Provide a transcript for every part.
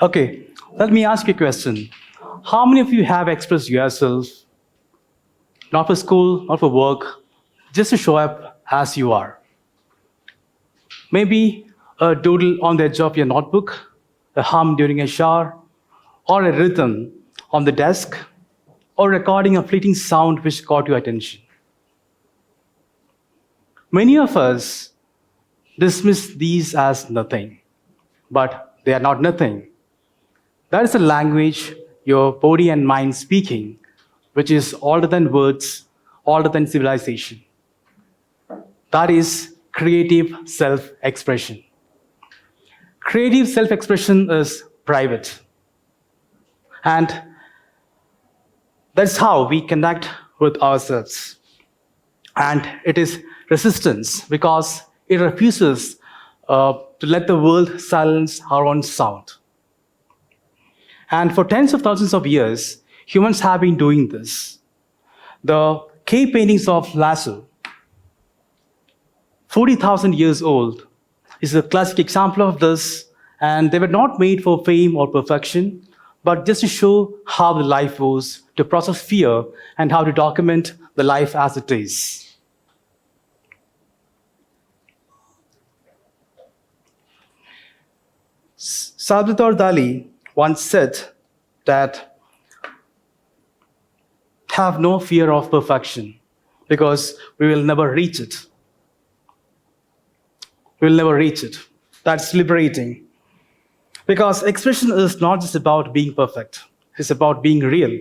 Okay, let me ask you a question. How many of you have expressed yourself, not for school, not for work, just to show up as you are? Maybe a doodle on the edge of your notebook, a hum during a shower, or a rhythm on the desk, or recording a fleeting sound which caught your attention. Many of us dismiss these as nothing, but they are not nothing. That is a language your body and mind speaking, which is older than words, older than civilization. That is creative self expression. Creative self expression is private. And that's how we connect with ourselves. And it is resistance because it refuses to let the world silence our own sound. And for tens of thousands of years, humans have been doing this. The cave paintings of Lascaux, 40,000 years old, is a classic example of this. And they were not made for fame or perfection, but just to show how the life was, to process fear, and how to document the life as it is. Salvador Dali once said that have no fear of perfection because we will never reach it. We will never reach it. That's liberating. Because expression is not just about being perfect, it's about being real.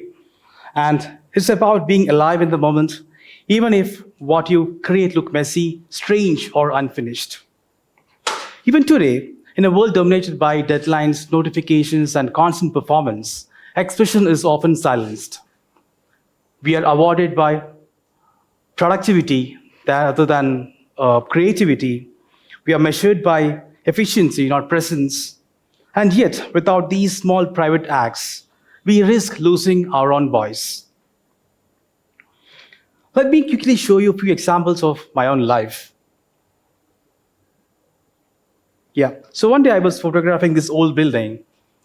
And it's about being alive in the moment, even if what you create look messy, strange, or unfinished. Even today, in a world dominated by deadlines, notifications, and constant performance, expression is often silenced. We are awarded by productivity rather than creativity. We are measured by efficiency, not presence. And yet, without these small private acts, we risk losing our own voice. Let me quickly show you a few examples of my own life. Yeah, so one day I was photographing this old building,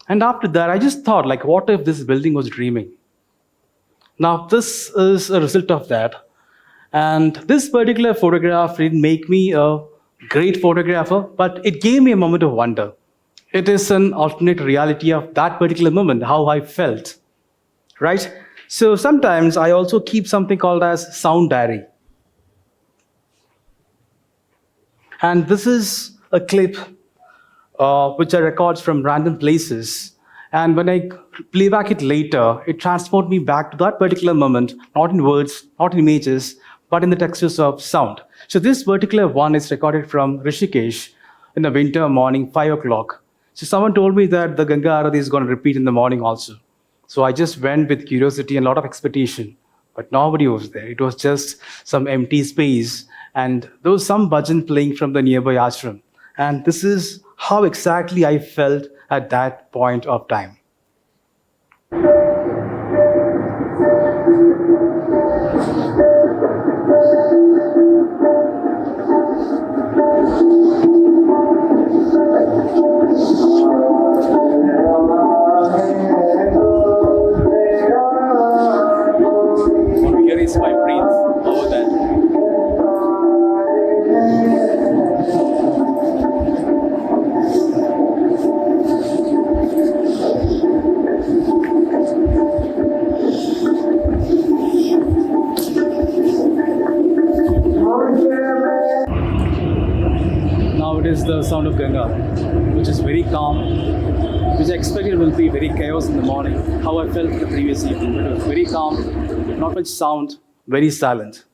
and after that, I just thought, like, what if this building was dreaming? Now, this is a result of that. And this particular photograph didn't make me a great photographer, but it gave me a moment of wonder. It is an alternate reality of that particular moment, how I felt, right? So sometimes I also keep something called as sound diary. And this is a clip which I record from random places. And when I play back it later, it transports me back to that particular moment, not in words, not in images, but in the textures of sound. So this particular one is recorded from Rishikesh in the winter morning, 5 o'clock. So someone told me that the Ganga Arati is going to repeat in the morning also. So I just went with curiosity and a lot of expectation. But nobody was there. It was just some empty space. And there was some bhajan playing from the nearby ashram. And this is how exactly I felt at that point of time. What we hear is my breath over that. Now it is the sound of Ganga, which is very calm, which I expected will be very chaos in the morning, how I felt the previous evening. But it was very calm, not much sound, very silent,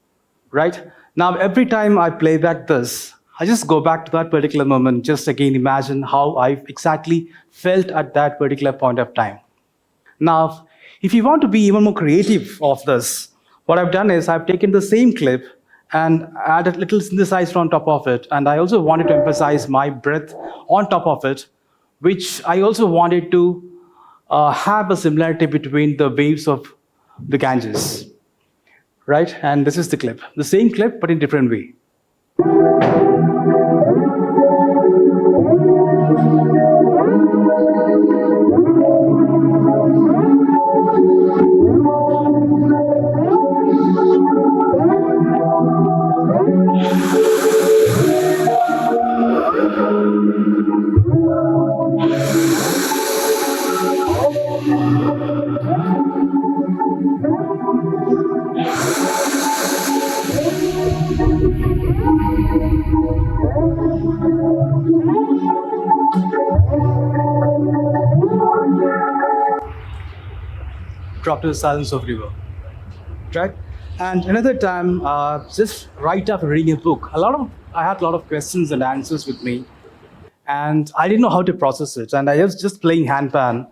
right? Now every time I play back this, I just go back to that particular moment, just again imagine how I exactly felt at that particular point of time. Now, if you want to be even more creative of this, what I've done is I've taken the same clip and added a little synthesizer on top of it. And I also wanted to emphasize my breath on top of it, which I also wanted to have a similarity between the waves of the Ganges, right? And this is the clip, the same clip, but in different way. Drop to the silence of river, right? And another time, just right after reading a book, I had a lot of questions and answers with me, and I didn't know how to process it. And I was just playing handpan,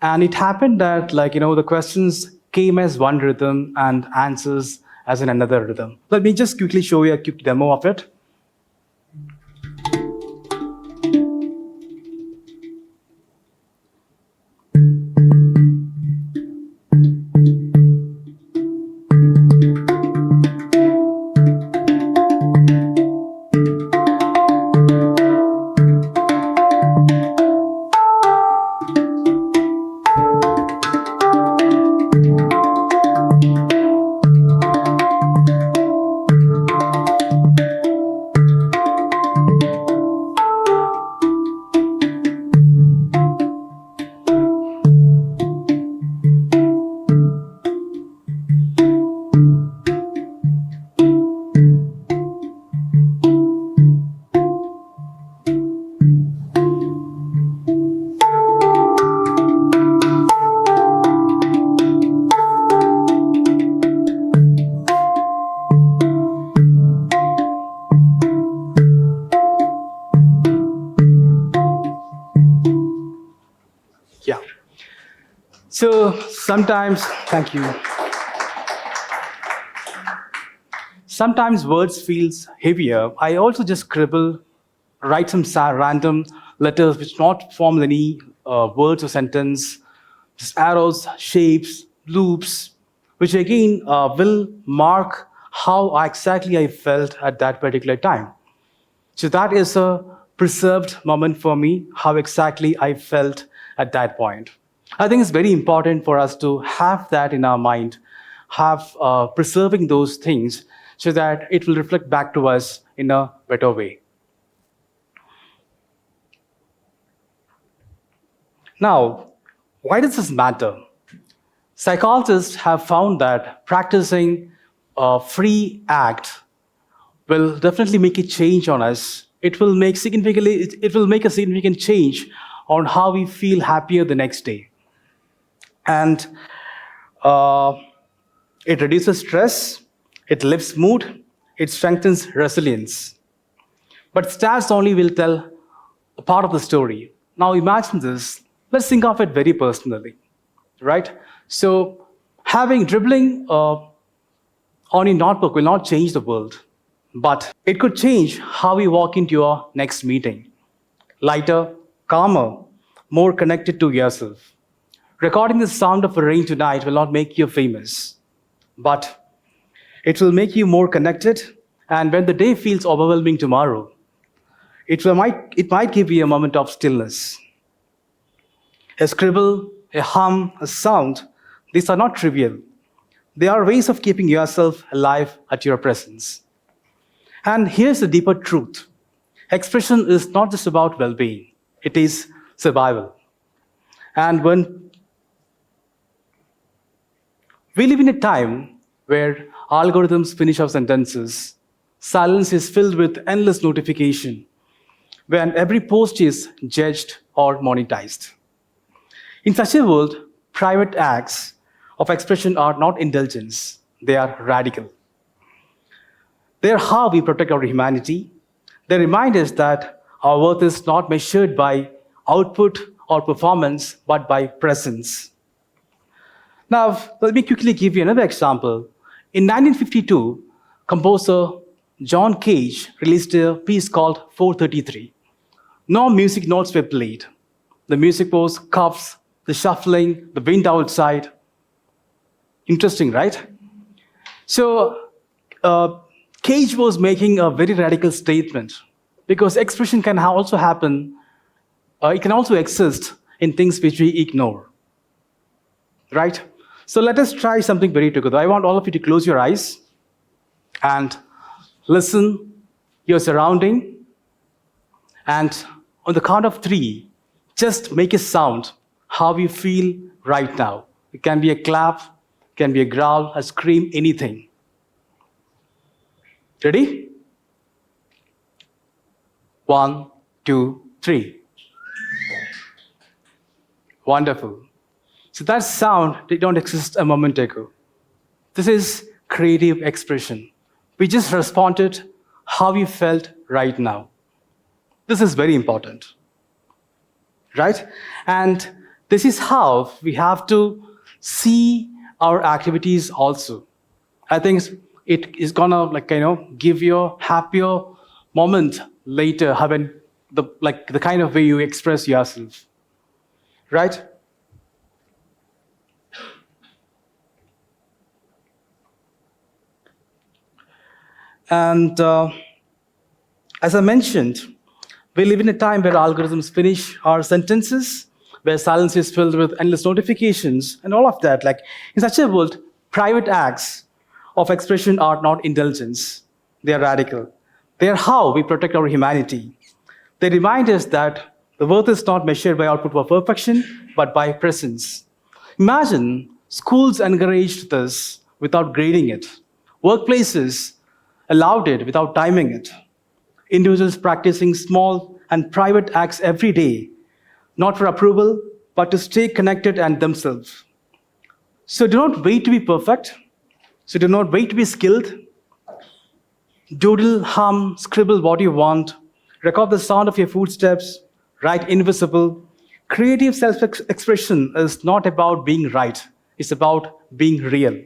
and it happened that the questions came as one rhythm and answers as in another rhythm. Let me just quickly show you a quick demo of it. Yeah. So sometimes, thank you. Sometimes words feels heavier. I also just scribble, write some random letters which not form any words or sentence, just arrows, shapes, loops, which again will mark how exactly I felt at that particular time. So that is a preserved moment for me, how exactly I felt at that point. I think it's very important for us to have that in our mind, have preserving those things so that it will reflect back to us in a better way. Now, why does this matter? Psychologists have found that practicing a free act will definitely make a change on us. It will make a significant change on how we feel happier the next day. And uh, it reduces stress, it lifts mood, it strengthens resilience. But stats only will tell a part of the story. Now imagine this. Let's think of it very personally, right? So having dribbling on your notebook will not change the world, but it could change how you walk into your next meeting. Lighter, calmer, more connected to yourself. Recording the sound of a rain tonight will not make you famous, but it will make you more connected. And when the day feels overwhelming tomorrow, it might give you a moment of stillness. A scribble, a hum, a sound, these are not trivial. They are ways of keeping yourself alive at your presence. And here's the deeper truth: expression is not just about well being, it is survival. And when we live in a time where algorithms finish our sentences, silence is filled with endless notification, when every post is judged or monetized. In such a world, private acts of expression are not indulgence, they are radical. They are how we protect our humanity. They remind us that our worth is not measured by output or performance, but by presence. Now, let me quickly give you another example. In 1952, composer John Cage released a piece called 433. No music notes were played. The music was cuffs, the shuffling, the wind outside. Interesting, right? So, Cage was making a very radical statement because expression can also happen, it can also exist in things which we ignore, right? So, let us try something very together. I want all of you to close your eyes and listen your surrounding, and on the count of three, just make a sound how you feel right now. It can be a clap, it can be a growl, a scream, anything. Ready? 1, 2, 3. Wonderful. So that sound did not exist a moment ago. This is creative expression. We just responded how we felt right now. This is very important, right? And this is how we have to see our activities also. I think it is gonna give you a happier moment later having the kind of way you express yourself, right? And as I mentioned, we live in a time where algorithms finish our sentences, where silence is filled with endless notifications, and all of that. Like in such a world, private acts of expression are not indulgence, they are radical. They are how we protect our humanity. They remind us that the worth is not measured by output or perfection, but by presence. Imagine schools encouraged this without grading it. Workplaces allowed it without timing it. Individuals practicing small and private acts every day, not for approval, but to stay connected and themselves. So do not wait to be perfect. So do not wait to be skilled. Doodle, hum, scribble what you want. Record the sound of your footsteps. Write invisible. Creative self expression is not about being right, it's about being real.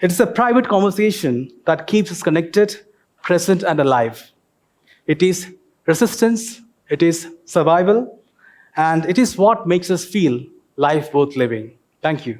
It's a private conversation that keeps us connected, present, and alive. It is resistance, it is survival, and it is what makes us feel life worth living. Thank you.